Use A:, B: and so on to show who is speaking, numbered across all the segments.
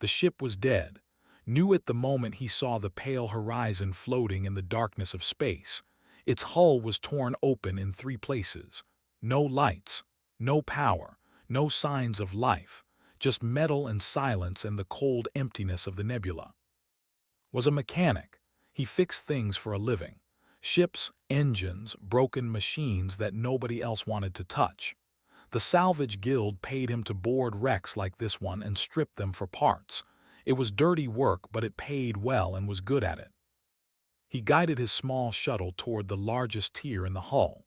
A: The ship was dead, knew it the moment he saw the pale horizon floating in the darkness of space. Its hull was torn open in 3 places. No lights, no power, no signs of life, just metal and silence and the cold emptiness of the nebula. Was a mechanic. He fixed things for a living. Ships, engines, broken machines that nobody else wanted to touch. The salvage guild paid him to board wrecks like this one and strip them for parts. It was dirty work, but it paid well and was good at it. He guided his small shuttle toward the largest tier in the hull.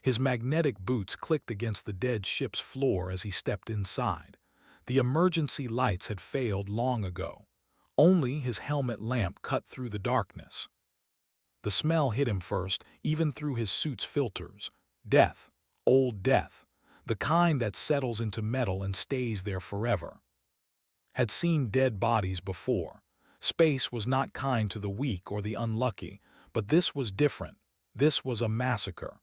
A: His magnetic boots clicked against the dead ship's floor as he stepped inside. The emergency lights had failed long ago. Only his helmet lamp cut through the darkness. The smell hit him first, even through his suit's filters. Death. Old death. The kind that settles into metal and stays there forever. Had seen dead bodies before. Space was not kind to the weak or the unlucky, but this was different. This was a massacre.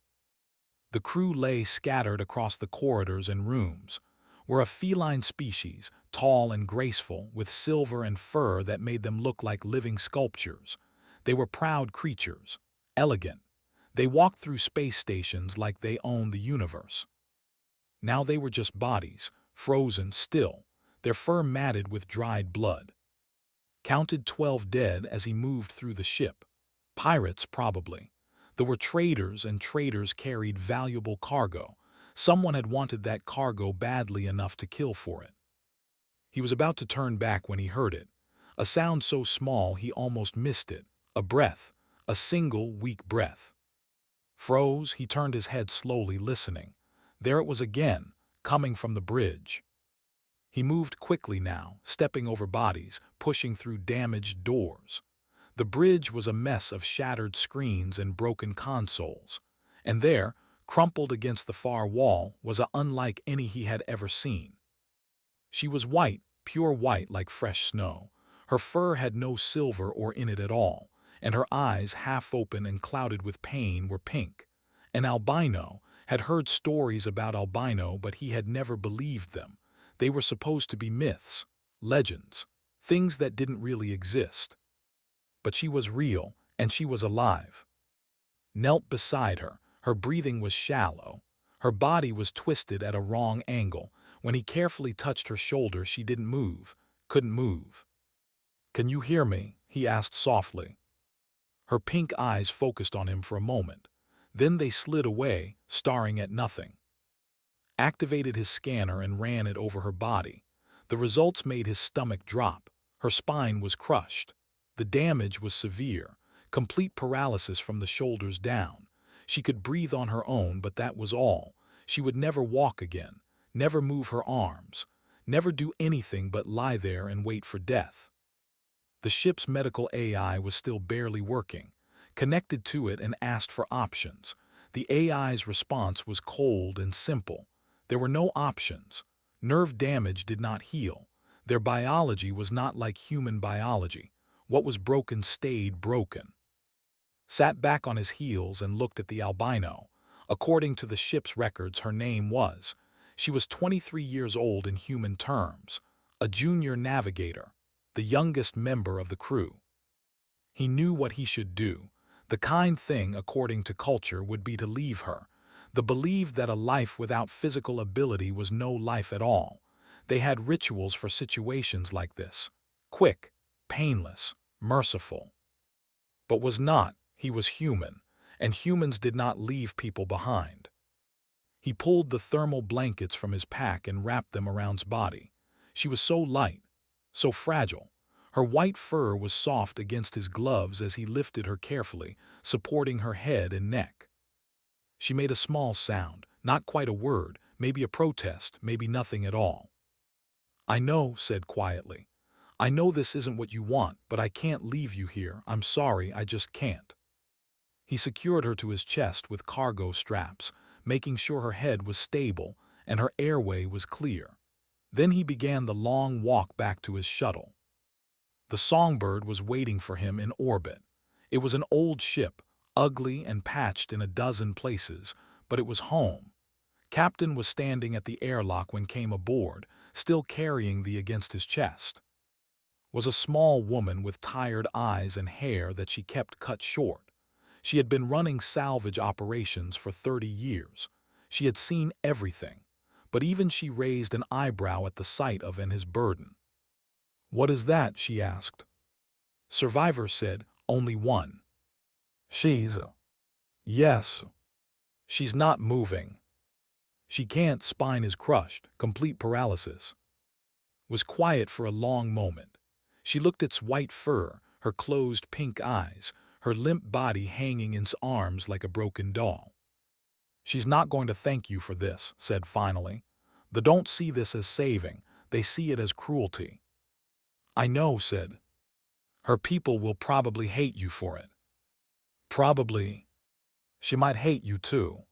A: The crew lay scattered across the corridors and rooms. Were a feline species, tall and graceful, with silver and fur that made them look like living sculptures. They were proud creatures, elegant. They walked through space stations like they owned the universe. Now they were just bodies, frozen still, their fur matted with dried blood. Counted 12 dead as he moved through the ship. Pirates, probably. There were traders, and traders carried valuable cargo. Someone had wanted that cargo badly enough to kill for it. He was about to turn back when he heard it. A sound so small he almost missed it. A breath. A single, weak breath. Froze, he turned his head slowly, listening. There it was again, coming from the bridge. He moved quickly now, stepping over bodies, pushing through damaged doors. The bridge was a mess of shattered screens and broken consoles. And there, crumpled against the far wall, was unlike any he had ever seen. She was white, pure white like fresh snow. Her fur had no silver or in it at all, and her eyes, half open and clouded with pain, were pink. An albino. Had heard stories about albino, but he had never believed them. They were supposed to be myths, legends, things that didn't really exist. But she was real, and she was alive. Knelt beside her. Her breathing was shallow. Her body was twisted at a wrong angle. When he carefully touched her shoulder, she didn't move, couldn't move. "Can you hear me?" he asked softly. Her pink eyes focused on him for a moment. Then they slid away, staring at nothing. Activated his scanner and ran it over her body. The results made his stomach drop. Her spine was crushed. The damage was severe, complete paralysis from the shoulders down. She could breathe on her own, but that was all. She would never walk again, never move her arms, never do anything but lie there and wait for death. The ship's medical AI was still barely working. Connected to it and asked for options. The AI's response was cold and simple. There were no options. Nerve damage did not heal. Their biology was not like human biology. What was broken stayed broken. Sat back on his heels and looked at the albino. According to the ship's records, her name was. She was 23 years old in human terms. A junior navigator. The youngest member of the crew. He knew what he should do. The kind thing, according to culture, would be to leave her. The belief that a life without physical ability was no life at all. They had rituals for situations like this. Quick, painless, merciful. But was not. He was human, and humans did not leave people behind. He pulled the thermal blankets from his pack and wrapped them around his body. She was so light, so fragile. Her white fur was soft against his gloves as he lifted her carefully, supporting her head and neck. She made a small sound, not quite a word, maybe a protest, maybe nothing at all. "I know," said quietly. "I know this isn't what you want, but I can't leave you here. I'm sorry, I just can't." He secured her to his chest with cargo straps, making sure her head was stable and her airway was clear. Then he began the long walk back to his shuttle. The Songbird was waiting for him in orbit. It was an old ship, ugly and patched in a dozen places, but it was home. Captain was standing at the airlock when came aboard, still carrying the against his chest. was a small woman with tired eyes and hair that she kept cut short. She had been running salvage operations for 30 years. She had seen everything, but even she raised an eyebrow at the sight of his burden. "What is that?" she asked. Survivor said, "Only one." "She's—" "Yes. She's not moving. She can't, spine is crushed, complete paralysis." Was quiet for a long moment. She looked at its white fur, her closed pink eyes, her limp body hanging in its arms like a broken doll. "She's not going to thank you for this," said finally. "They don't see this as saving, they see it as cruelty." "I know," said. "Her people will probably hate you for it." "Probably. She might hate you too."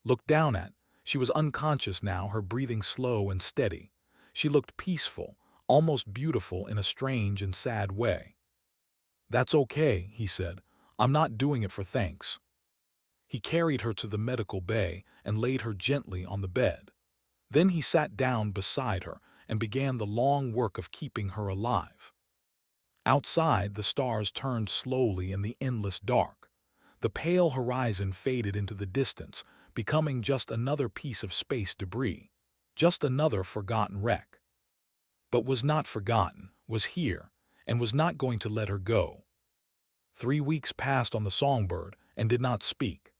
A: Looked down at. She was unconscious now, her breathing slow and steady. She looked peaceful, almost beautiful in a strange and sad way. "That's okay," he said. "I'm not doing it for thanks." He carried her to the medical bay and laid her gently on the bed. Then he sat down beside her and began the long work of keeping her alive. Outside, the stars turned slowly in the endless dark. The pale horizon faded into the distance, becoming just another piece of space debris, just another forgotten wreck. But was not forgotten, was here, and was not going to let her go. 3 weeks passed on the songbird and did not speak.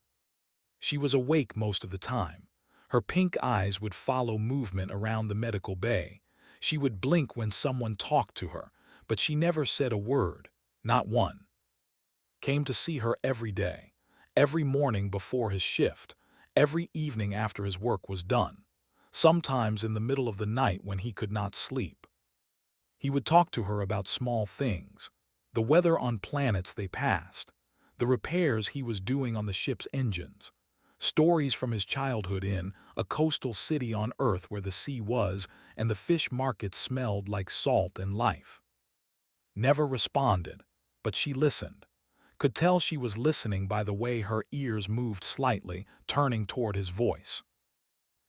A: She was awake most of the time. Her pink eyes would follow movement around the medical bay. She would blink when someone talked to her, but she never said a word, not one. Came to see her every day, every morning before his shift, every evening after his work was done, sometimes in the middle of the night when he could not sleep. He would talk to her about small things, the weather on planets they passed, the repairs he was doing on the ship's engines, stories from his childhood in a coastal city on Earth where the sea was and the fish market smelled like salt and life. Never responded, but she listened. Could tell she was listening by the way her ears moved slightly, turning toward his voice.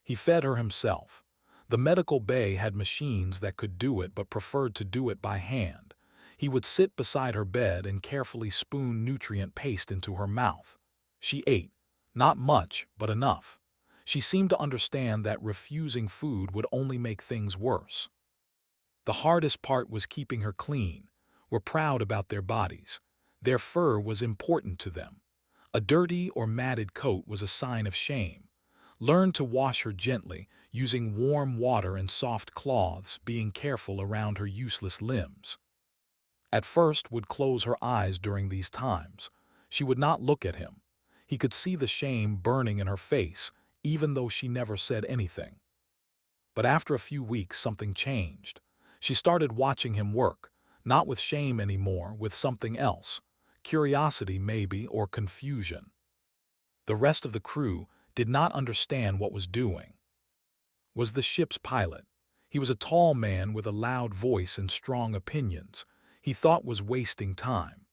A: He fed her himself. The medical bay had machines that could do it but preferred to do it by hand. He would sit beside her bed and carefully spoon nutrient paste into her mouth. She ate. Not much, but enough. She seemed to understand that refusing food would only make things worse. The hardest part was keeping her clean. Were proud about their bodies. Their fur was important to them. A dirty or matted coat was a sign of shame. Learned to wash her gently, using warm water and soft cloths, being careful around her useless limbs. At first would close her eyes during these times. She would not look at him. He could see the shame burning in her face, even though she never said anything. But after a few weeks, something changed. She started watching him work, not with shame anymore, with something else. Curiosity, maybe, or confusion. The rest of the crew did not understand what was doing. Was the ship's pilot. He was a tall man with a loud voice and strong opinions. He thought was wasting time.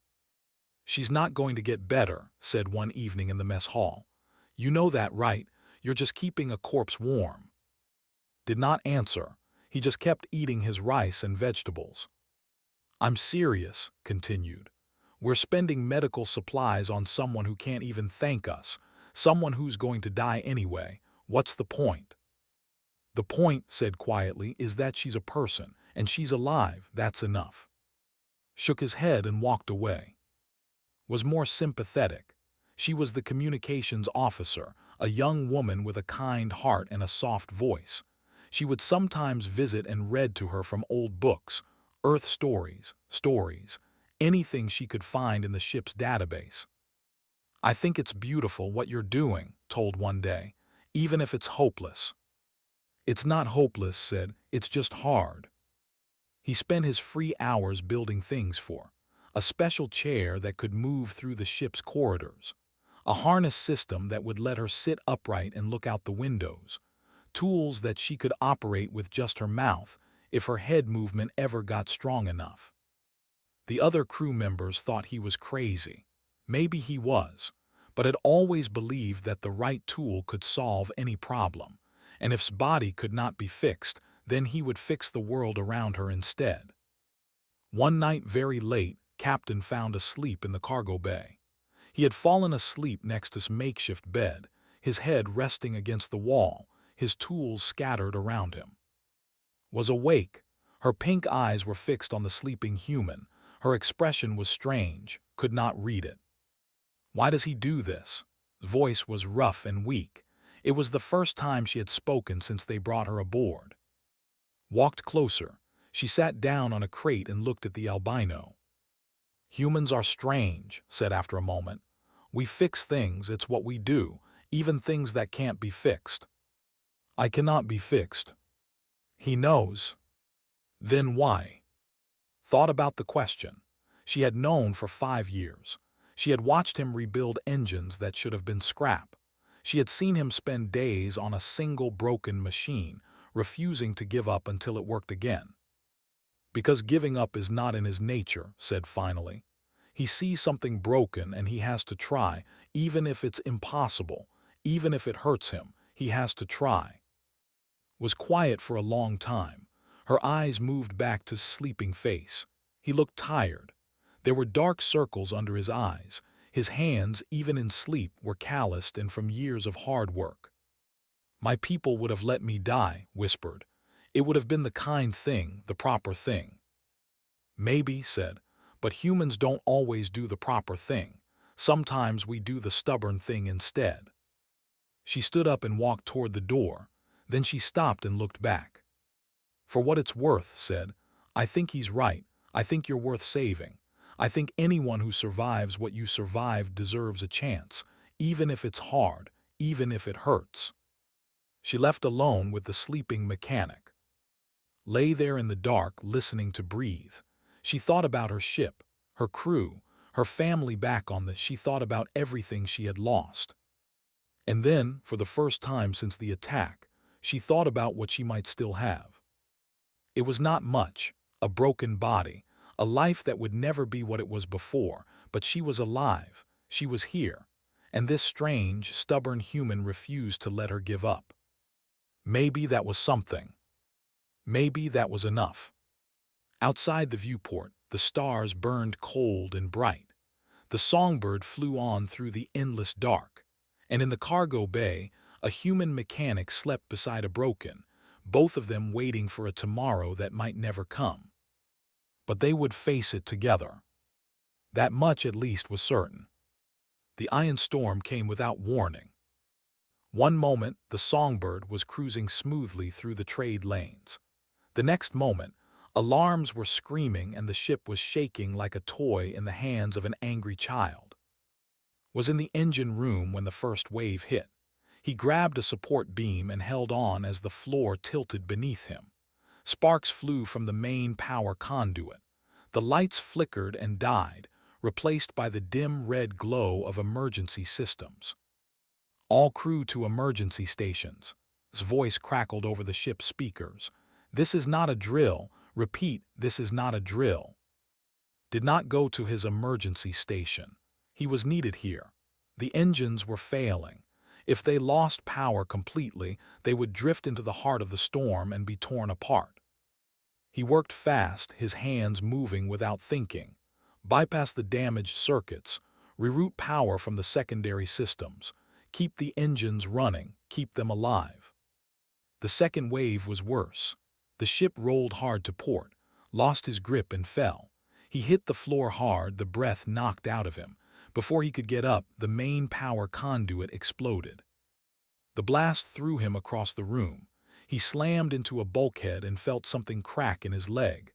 A: "She's not going to get better," said one evening in the mess hall. "You know that, right? You're just keeping a corpse warm." Did not answer. He just kept eating his rice and vegetables. "I'm serious," continued. "We're spending medical supplies on someone who can't even thank us, someone who's going to die anyway. What's the point?" "The point," said quietly, "is that she's a person, and she's alive, that's enough." Shook his head and walked away. Was more sympathetic. She was the communications officer, a young woman with a kind heart and a soft voice. She would sometimes visit and read to her from old books, Earth stories, anything she could find in the ship's database. "I think it's beautiful what you're doing," told one day, "even if it's hopeless." "It's not hopeless," said, "it's just hard." He spent his free hours building things for a special chair that could move through the ship's corridors, a harness system that would let her sit upright and look out the windows, tools that she could operate with just her mouth if her head movement ever got strong enough. The other crew members thought he was crazy. Maybe he was, but had always believed that the right tool could solve any problem, and if his body could not be fixed, then he would fix the world around her instead. One night very late, Captain found asleep in the cargo bay. He had fallen asleep next to his makeshift bed, his head resting against the wall, his tools scattered around him. Was awake. Her pink eyes were fixed on the sleeping human. Her expression was strange, could not read it. Why does he do this? His voice was rough and weak. It was the first time she had spoken since they brought her aboard. Walked closer. She sat down on a crate and looked at the albino. Humans are strange, said after a moment. We fix things, it's what we do, even things that can't be fixed. I cannot be fixed. He knows. Then why? Thought about the question. She had known for 5 years. She had watched him rebuild engines that should have been scrap. She had seen him spend days on a single broken machine, refusing to give up until it worked again. Because giving up is not in his nature, said finally. He sees something broken and he has to try, even if it's impossible, even if it hurts him, he has to try. Was quiet for a long time. Her eyes moved back to his sleeping face. He looked tired. There were dark circles under his eyes. His hands, even in sleep, were calloused and from years of hard work. My people would have let me die, whispered. It would have been the kind thing, the proper thing. Maybe, said, but humans don't always do the proper thing. Sometimes we do the stubborn thing instead. She stood up and walked toward the door. Then she stopped and looked back. For what it's worth, said, I think he's right. I think you're worth saving. I think anyone who survives what you survived deserves a chance, even if it's hard, even if it hurts. She left alone with the sleeping mechanic. Lay there in the dark, listening to breathe. She thought about her ship, her crew, her family back on the. She thought about everything she had lost. And then, for the first time since the attack, she thought about what she might still have. It was not much, a broken body, a life that would never be what it was before, but she was alive, she was here, and this strange, stubborn human refused to let her give up. Maybe that was something. Maybe that was enough. Outside the viewport, the stars burned cold and bright. The songbird flew on through the endless dark, and in the cargo bay, a human mechanic slept beside a broken, both of them waiting for a tomorrow that might never come. But they would face it together. That much at least was certain. The iron storm came without warning. One moment, the songbird was cruising smoothly through the trade lanes. The next moment, alarms were screaming and the ship was shaking like a toy in the hands of an angry child. Was in the engine room when the first wave hit. He grabbed a support beam and held on as the floor tilted beneath him. Sparks flew from the main power conduit. The lights flickered and died, replaced by the dim red glow of emergency systems. All crew to emergency stations. His voice crackled over the ship's speakers. This is not a drill. Repeat, this is not a drill. Did not go to his emergency station. He was needed here. The engines were failing. If they lost power completely, they would drift into the heart of the storm and be torn apart. He worked fast, his hands moving without thinking. Bypass the damaged circuits, reroute power from the secondary systems, keep the engines running, keep them alive. The second wave was worse. The ship rolled hard to port, lost his grip and fell. He hit the floor hard, the breath knocked out of him. Before he could get up, the main power conduit exploded. The blast threw him across the room. He slammed into a bulkhead and felt something crack in his leg.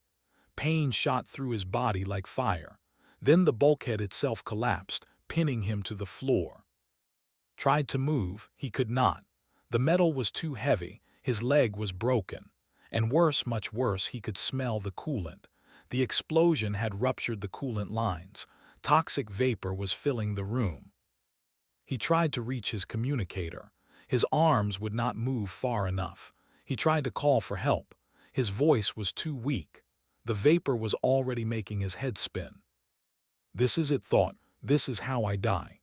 A: Pain shot through his body like fire. Then the bulkhead itself collapsed, pinning him to the floor. Tried to move, he could not. The metal was too heavy, his leg was broken. And worse, much worse, he could smell the coolant. The explosion had ruptured the coolant lines. Toxic vapor was filling the room. He tried to reach his communicator. His arms would not move far enough. He tried to call for help. His voice was too weak. The vapor was already making his head spin. This is it, thought. This is how I die.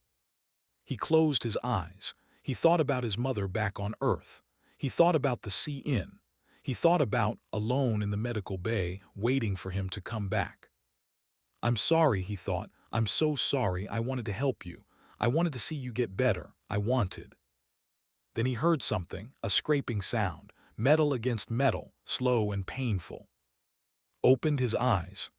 A: He closed his eyes. He thought about his mother back on Earth. He thought about the sea inn. He thought about, alone in the medical bay, waiting for him to come back. "I'm sorry," he thought. "I'm so sorry. I wanted to help you. I wanted to see you get better. I wanted." Then he heard something, a scraping sound, metal against metal, slow and painful. Opened his eyes.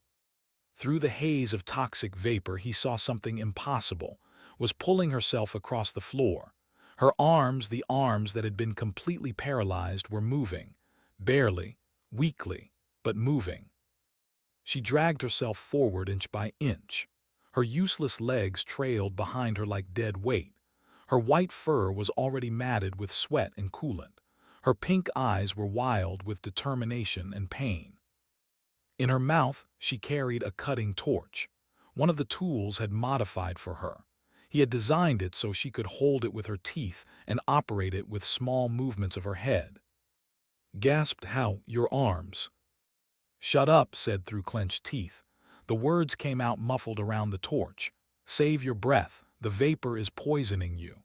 A: Through the haze of toxic vapor he saw something impossible, was pulling herself across the floor. Her arms, the arms that had been completely paralyzed, were moving, barely, weakly, but moving. She dragged herself forward inch by inch. Her useless legs trailed behind her like dead weight. Her white fur was already matted with sweat and coolant. Her pink eyes were wild with determination and pain. In her mouth, she carried a cutting torch. One of the tools had modified for her. He had designed it so she could hold it with her teeth and operate it with small movements of her head. Gasped how, "Your arms." "Shut up," said through clenched teeth. The words came out muffled around the torch. "Save your breath. The vapor is poisoning you."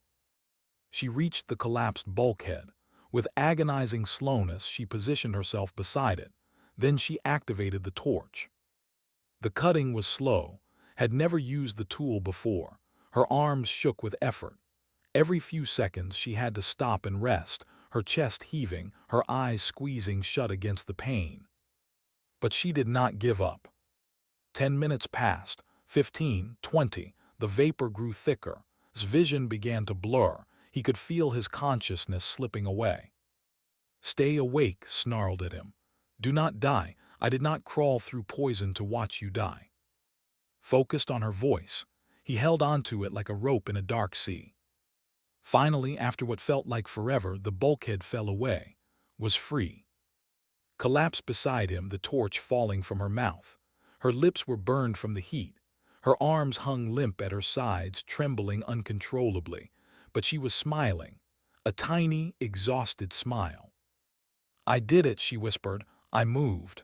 A: She reached the collapsed bulkhead. With agonizing slowness, she positioned herself beside it. Then she activated the torch. The cutting was slow, had never used the tool before. Her arms shook with effort. Every few seconds she had to stop and rest, her chest heaving, her eyes squeezing shut against the pain. But she did not give up. 10 minutes passed, 15, 20. The vapor grew thicker. His vision began to blur. He could feel his consciousness slipping away. "Stay awake," snarled at him. "Do not die. I did not crawl through poison to watch you die." Focused on her voice, he held onto it like a rope in a dark sea. Finally, after what felt like forever, the bulkhead fell away, was free. Collapsed beside him, the torch falling from her mouth. Her lips were burned from the heat. Her arms hung limp at her sides, trembling uncontrollably. But she was smiling, a tiny, exhausted smile. "I did it," she whispered. "I moved."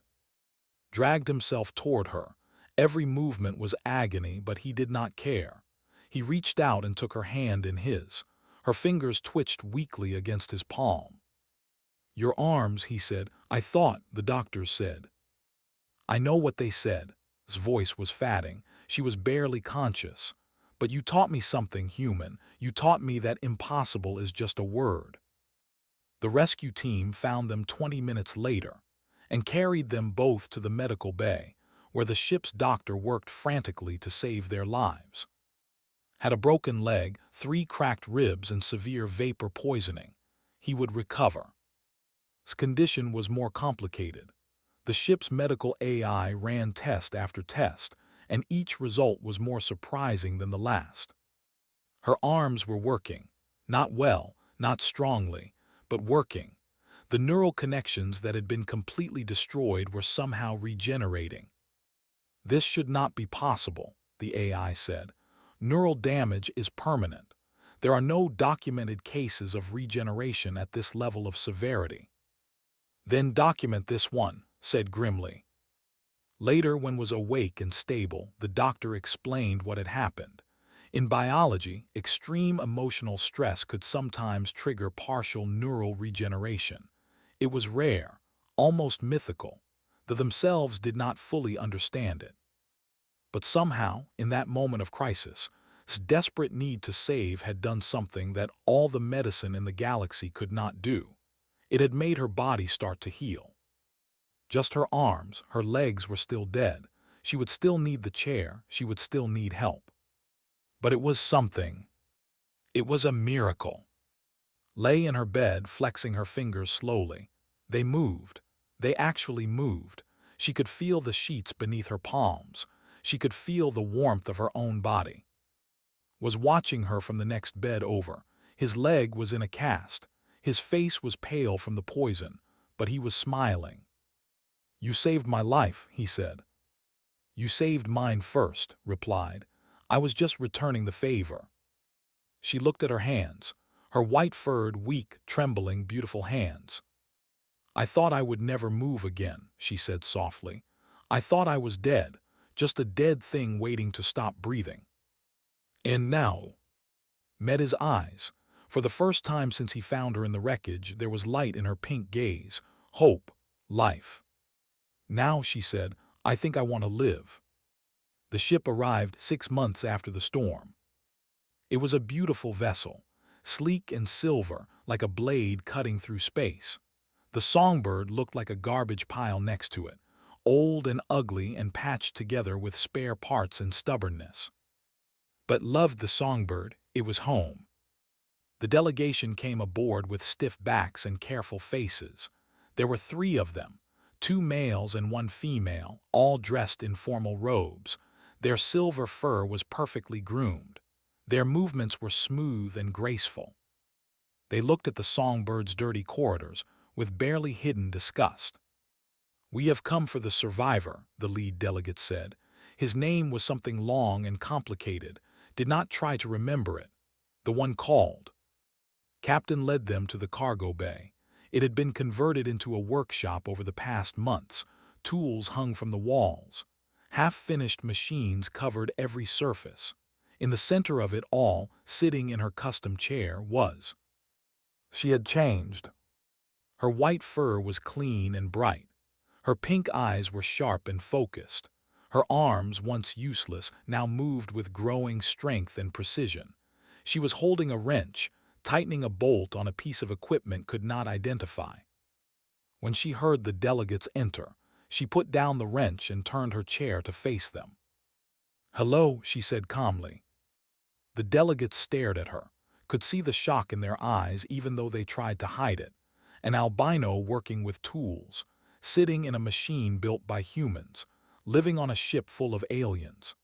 A: Dragged himself toward her. Every movement was agony, but he did not care. He reached out and took her hand in his. Her fingers twitched weakly against his palm. "Your arms," he said. "I thought," the doctors said. "I know what they said." His voice was fatting. She was barely conscious. "But you taught me something human. You taught me that impossible is just a word." The rescue team found them 20 minutes later and carried them both to the medical bay, where the ship's doctor worked frantically to save their lives. Had a broken leg, 3 cracked ribs, and severe vapor poisoning. He would recover. His condition was more complicated. The ship's medical AI ran test after test, and each result was more surprising than the last. Her arms were working, not well, not strongly, but working. The neural connections that had been completely destroyed were somehow regenerating. "This should not be possible," the AI said. "Neural damage is permanent. There are no documented cases of regeneration at this level of severity." "Then document this one," said grimly. Later, when was awake and stable, the doctor explained what had happened. In biology, extreme emotional stress could sometimes trigger partial neural regeneration. It was rare, almost mythical. They themselves did not fully understand it. But somehow, in that moment of crisis, this desperate need to save had done something that all the medicine in the galaxy could not do. It had made her body start to heal. Just her arms, her legs were still dead. She would still need the chair, she would still need help. But it was something. It was a miracle. Lay in her bed, flexing her fingers slowly. They moved. They actually moved. She could feel the sheets beneath her palms. She could feel the warmth of her own body. Was watching her from the next bed over. His leg was in a cast. His face was pale from the poison, but he was smiling. "You saved my life," he said. "You saved mine first," replied. "I was just returning the favor." She looked at her hands, her white-furred, weak, trembling, beautiful hands. "I thought I would never move again," she said softly. "I thought I was dead, just a dead thing waiting to stop breathing." And now met his eyes. For the first time since he found her in the wreckage, there was light in her pink gaze, hope, life. Now, she said, I think I want to live. The ship arrived 6 months after the storm. It was a beautiful vessel, sleek and silver like a blade cutting through space. The Songbird looked like a garbage pile next to it, old and ugly and patched together with spare parts and stubbornness. But loved the Songbird, it was home. The delegation came aboard with stiff backs and careful faces. There were 3 of them, 2 males and 1 female, all dressed in formal robes. Their silver fur was perfectly groomed. Their movements were smooth and graceful. They looked at the Songbird's dirty corridors with barely hidden disgust. "We have come for the survivor," the lead delegate said. His name was something long and complicated. Did not try to remember it. The one called. Captain led them to the cargo bay. It had been converted into a workshop over the past months. Tools hung from the walls. Half-finished machines covered every surface. In the center of it all, sitting in her custom chair, was. She had changed. Her white fur was clean and bright. Her pink eyes were sharp and focused. Her arms, once useless, now moved with growing strength and precision. She was holding a wrench, tightening a bolt on a piece of equipment could not identify. When she heard the delegates enter, she put down the wrench and turned her chair to face them. "Hello," she said calmly. The delegates stared at her, could see the shock in their eyes even though they tried to hide it. An albino working with tools, sitting in a machine built by humans, living on a ship full of aliens.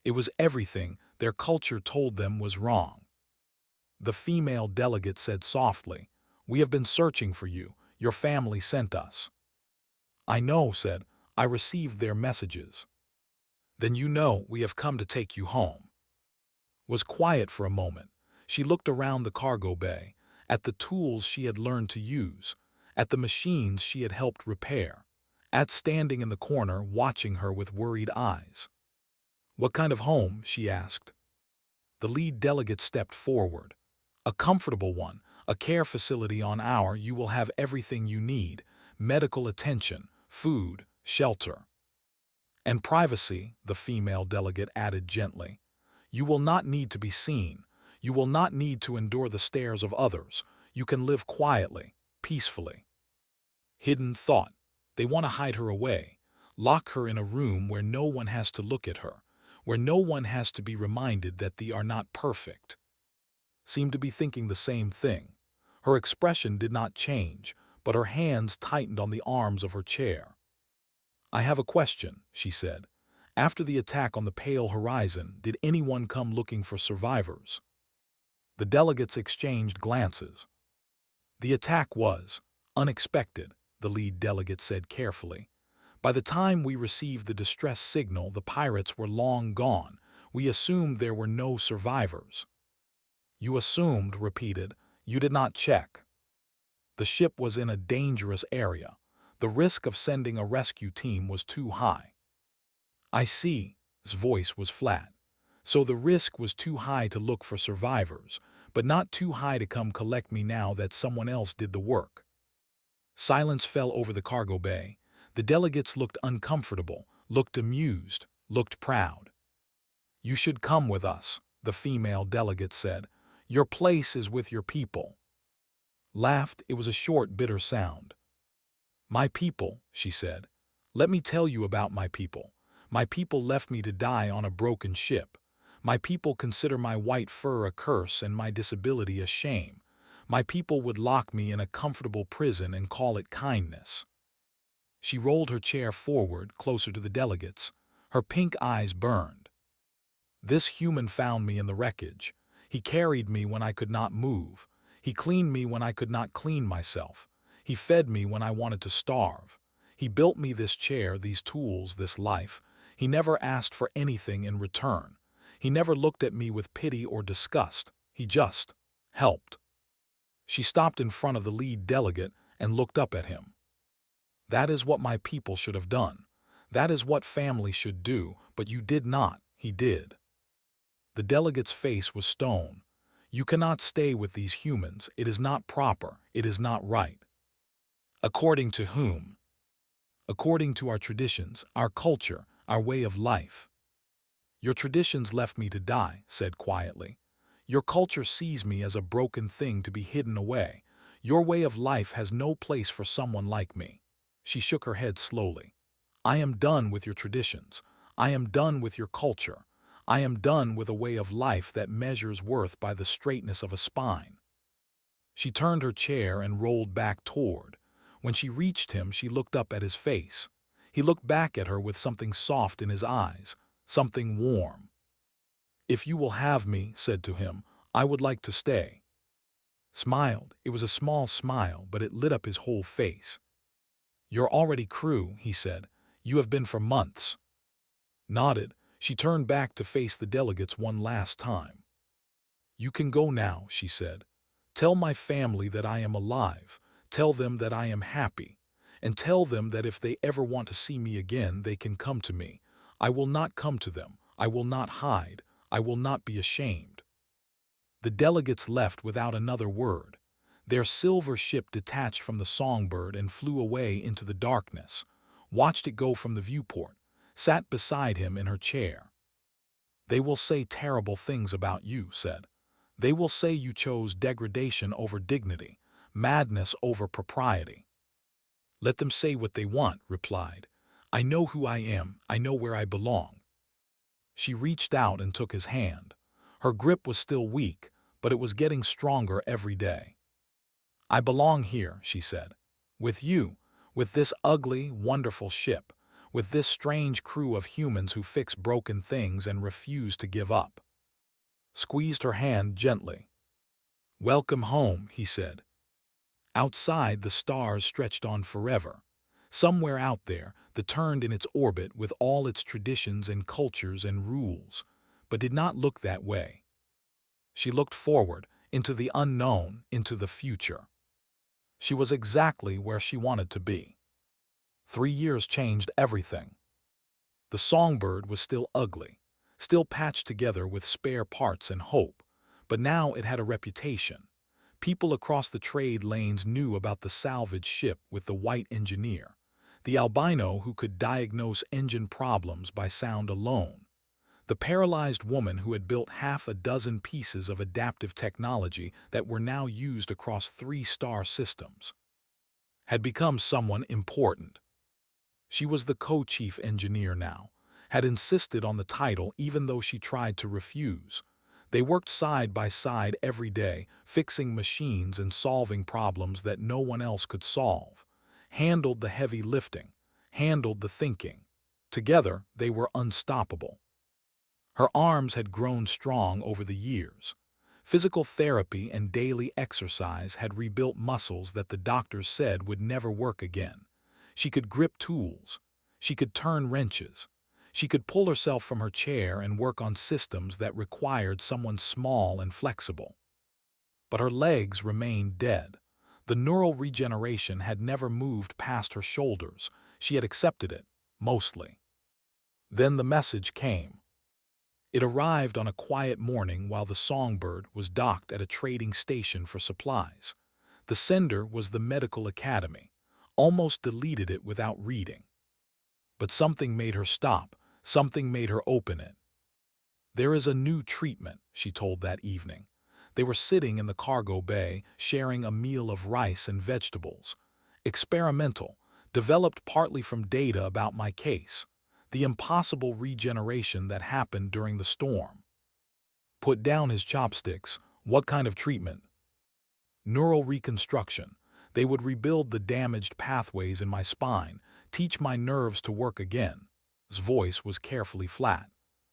A: It was everything their culture told them was wrong. The female delegate said softly, "We have been searching for you. Your family sent us." "I know," said, "I received their messages." "Then you know we have come to take you home." Was quiet for a moment. She looked around the cargo bay, at the tools she had learned to use, at the machines she had helped repair, at standing in the corner watching her with worried eyes. "What kind of home?" she asked. The lead delegate stepped forward. "A comfortable one, a care facility on our. You will have everything you need, medical attention, food, shelter. And privacy," the female delegate added gently. "You will not need to be seen. You will not need to endure the stares of others. You can live quietly, peacefully." Hidden thought. They want to hide her away, lock her in a room where no one has to look at her, where no one has to be reminded that they are not perfect. Seemed to be thinking the same thing. Her expression did not change, but her hands tightened on the arms of her chair. "I have a question," she said. "After the attack on the pale horizon, did anyone come looking for survivors?" The delegates exchanged glances. "The attack was unexpected," the lead delegate said carefully. "By the time we received the distress signal, the pirates were long gone. We assumed there were no survivors." "You assumed," repeated. "You did not check." The ship was in a dangerous area. The risk of sending a rescue team was too high. "I see." His voice was flat. "So the risk was too high to look for survivors, but not too high to come collect me now that someone else did the work." Silence fell over the cargo bay. The delegates looked uncomfortable, looked amused, looked proud. "You should come with us," the female delegate said. "Your place is with your people." Laughed, it was a short, bitter sound. "My people," she said. "Let me tell you about my people. My people left me to die on a broken ship. My people consider my white fur a curse and my disability a shame. My people would lock me in a comfortable prison and call it kindness." She rolled her chair forward, closer to the delegates. Her pink eyes burned. "This human found me in the wreckage. He carried me when I could not move. He cleaned me when I could not clean myself. He fed me when I wanted to starve. He built me this chair, these tools, this life. He never asked for anything in return. He never looked at me with pity or disgust. He just helped." She stopped in front of the lead delegate and looked up at him. "That is what my people should have done. That is what family should do, but you did not." He did. The delegate's face was stone. "You cannot stay with these humans. It is not proper. It is not right." According to whom? According to our traditions, our culture, our way of life. Your traditions left me to die, said quietly. Your culture sees me as a broken thing to be hidden away. Your way of life has no place for someone like me. She shook her head slowly. I am done with your traditions. I am done with your culture. I am done with a way of life that measures worth by the straightness of a spine. She turned her chair and rolled back toward. When she reached him, she looked up at his face. He looked back at her with something soft in his eyes, something warm. If you will have me, said to him, I would like to stay. Smiled. It was a small smile, but it lit up his whole face. You're already crew, he said. You have been for months. Nodded. She turned back to face the delegates one last time. You can go now, she said. Tell my family that I am alive. Tell them that I am happy. And tell them that if they ever want to see me again, they can come to me. I will not come to them. I will not hide. I will not be ashamed. The delegates left without another word. Their silver ship detached from the songbird and flew away into the darkness, watched it go from the viewport, sat beside him in her chair. They will say terrible things about you, said. They will say you chose degradation over dignity, madness over propriety. Let them say what they want, replied. I know who I am, I know where I belong. She reached out and took his hand. Her grip was still weak, but it was getting stronger every day. I belong here, she said. With you, with this ugly, wonderful ship, with this strange crew of humans who fix broken things and refuse to give up. Squeezed her hand gently. Welcome home, he said. Outside, the stars stretched on forever. Somewhere out there, the turned in its orbit with all its traditions and cultures and rules, but did not look that way. She looked forward, into the unknown, into the future. She was exactly where she wanted to be. 3 years changed everything. The songbird was still ugly, still patched together with spare parts and hope, but now it had a reputation. People across the trade lanes knew about the salvage ship with the white engineer, the albino who could diagnose engine problems by sound alone, the paralyzed woman who had built half a dozen pieces of adaptive technology that were now used across 3-star systems, had become someone important. She was the co-chief engineer now, had insisted on the title even though she tried to refuse. They worked side by side every day, fixing machines and solving problems that no one else could solve. Handled the heavy lifting, handled the thinking. Together, they were unstoppable. Her arms had grown strong over the years. Physical therapy and daily exercise had rebuilt muscles that the doctors said would never work again. She could grip tools. She could turn wrenches. She could pull herself from her chair and work on systems that required someone small and flexible. But her legs remained dead. The neural regeneration had never moved past her shoulders. She had accepted it, mostly. Then the message came. It arrived on a quiet morning while the songbird was docked at a trading station for supplies. The sender was the medical academy. Almost deleted it without reading. But something made her stop. Something made her open it. There is a new treatment, she told that evening. They were sitting in the cargo bay, sharing a meal of rice and vegetables. Experimental, developed partly from data about my case. The impossible regeneration that happened during the storm. Put down his chopsticks. What kind of treatment? Neural reconstruction. They would rebuild the damaged pathways in my spine, teach my nerves to work again. His voice was carefully flat.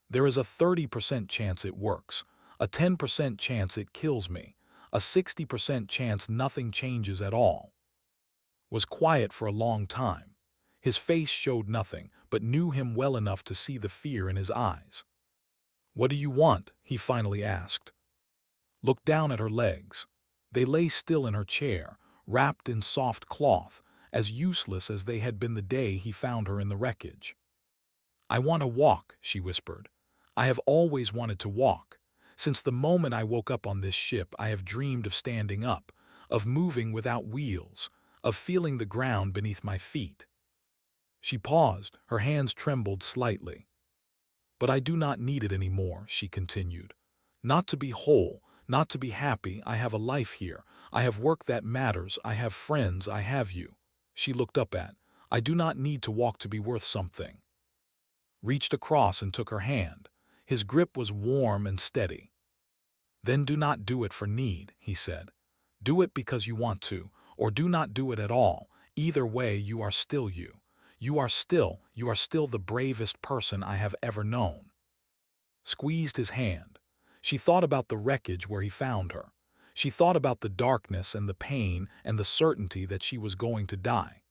A: There is a 30% chance it works, a 10% chance it kills me, a 60% chance nothing changes at all. Was quiet for a long time. His face showed nothing, but knew him well enough to see the fear in his eyes. What do you want? He finally asked. Looked down at her legs. They lay still in her chair, wrapped in soft cloth, as useless as they had been the day he found her in the wreckage. I want to walk, she whispered. I have always wanted to walk. Since the moment I woke up on this ship, I have dreamed of standing up, of moving without wheels. of feeling the ground beneath my feet. She paused, her hands trembled slightly. But I do not need it anymore, she continued. Not to be whole, not to be happy, I have a life here. I have work that matters, I have friends, I have you. She looked up at. I do not need to walk to be worth something. Reached across and took her hand. His grip was warm and steady. Then do not do it for need, he said. Do it because you want to, or do not do it at all. Either way, you are still you. You are still the bravest person I have ever known. Squeezed his hand. She thought about the wreckage where he found her. She thought about the darkness and the pain and the certainty that she was going to die.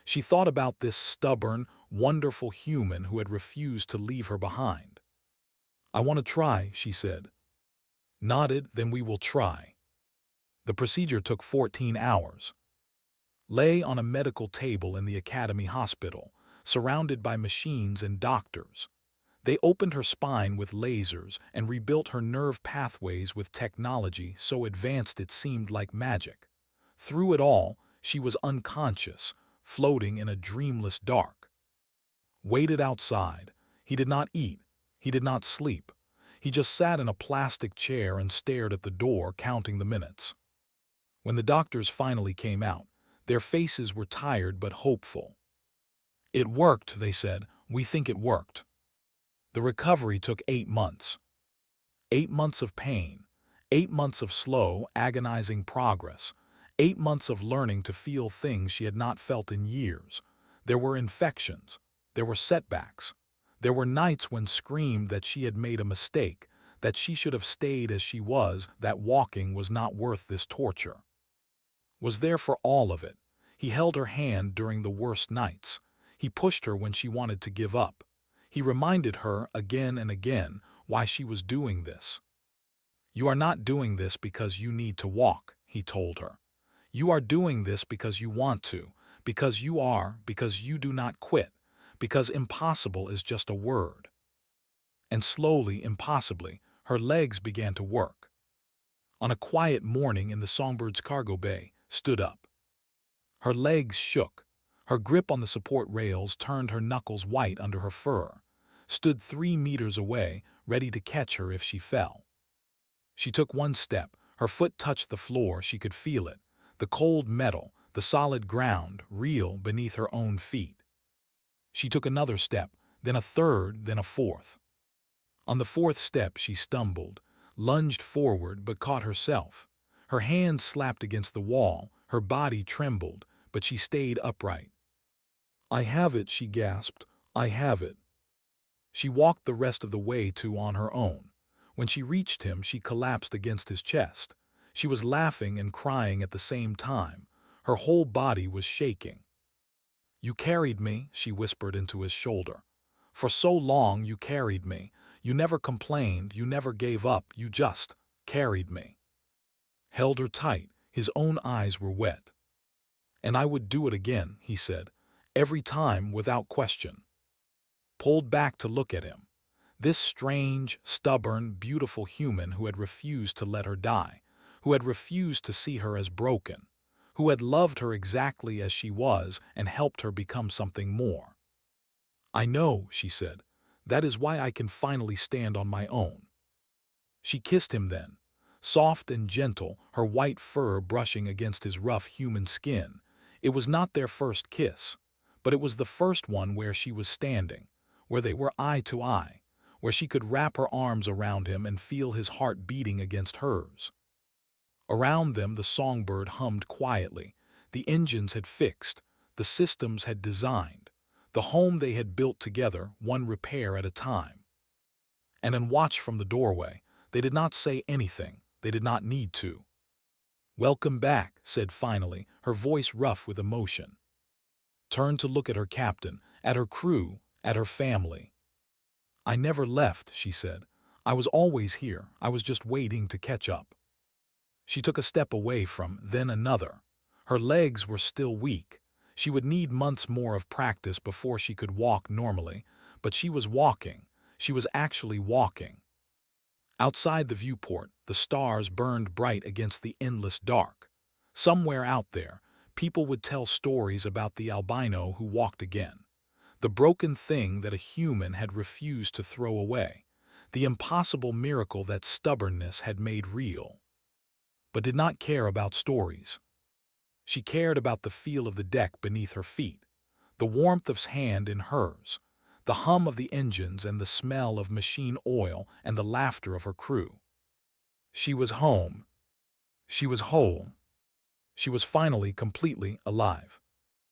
A: She thought about this stubborn, wonderful human who had refused to leave her behind. I want to try, she said. Nodded, then we will try. The procedure took 14 hours. Lay on a medical table in the Academy Hospital, surrounded by machines and doctors. They opened her spine with lasers and rebuilt her nerve pathways with technology so advanced it seemed like magic. Through it all, she was unconscious, floating in a dreamless dark. Waited outside. He did not eat. He did not sleep. He just sat in a plastic chair and stared at the door, counting the minutes. When the doctors finally came out, their faces were tired but hopeful. It worked, they said. We think it worked. The recovery took 8 months. 8 months of pain. 8 months of slow, agonizing progress. 8 months of learning to feel things she had not felt in years. There were infections. There were setbacks. There were nights when screamed that she had made a mistake, that she should have stayed as she was, that walking was not worth this torture. Was there for all of it. He held her hand during the worst nights. He pushed her when she wanted to give up. He reminded her again and again why she was doing this. You are not doing this because you need to walk, he told her. You are doing this because you want to, because you do not quit, because impossible is just a word. And slowly, impossibly, her legs began to work. On a quiet morning in the Songbird's cargo bay, stood up. Her legs shook. Her grip on the support rails turned her knuckles white under her fur. Stood 3 meters away, ready to catch her if she fell. She took 1 step. Her foot touched the floor. She could feel it. The cold metal, the solid ground, real beneath her own feet. She took another step, then a third, then a fourth. On the 4th step she stumbled, lunged forward but caught herself. Her hands slapped against the wall, her body trembled, but she stayed upright. I have it, she gasped. I have it. She walked the rest of the way on her own. When she reached him, she collapsed against his chest. She was laughing and crying at the same time. Her whole body was shaking. You carried me, she whispered into his shoulder. For so long you carried me. You never complained, you never gave up, you just carried me. Held her tight, his own eyes were wet. And I would do it again, he said, every time without question. Pulled back to look at him. This strange, stubborn, beautiful human who had refused to let her die, who had refused to see her as broken, who had loved her exactly as she was and helped her become something more. I know, she said. That is why I can finally stand on my own. She kissed him then, soft and gentle, her white fur brushing against his rough human skin. It was not their first kiss, but it was the first one where she was standing, where they were eye to eye, where she could wrap her arms around him and feel his heart beating against hers. Around them the songbird hummed quietly. The engines had fixed, the systems had designed, the home they had built together, one repair at a time. And in watch from the doorway, they did not say anything, they did not need to. Welcome back, said finally, her voice rough with emotion. Turned to look at her captain, at her crew, at her family. I never left, she said. I was always here, I was just waiting to catch up. She took a step away from, then another. Her legs were still weak. She would need months more of practice before she could walk normally, but she was walking. She was actually walking. Outside the viewport, the stars burned bright against the endless dark. Somewhere out there, People would tell stories about the albino who walked again, the broken thing that a human had refused to throw away, the impossible miracle that stubbornness had made real. But did not care about stories. She cared about the feel of the deck beneath her feet, the warmth of his hand in hers, the hum of the engines and the smell of machine oil and the laughter of her crew. She was home. She was whole. She was finally completely alive.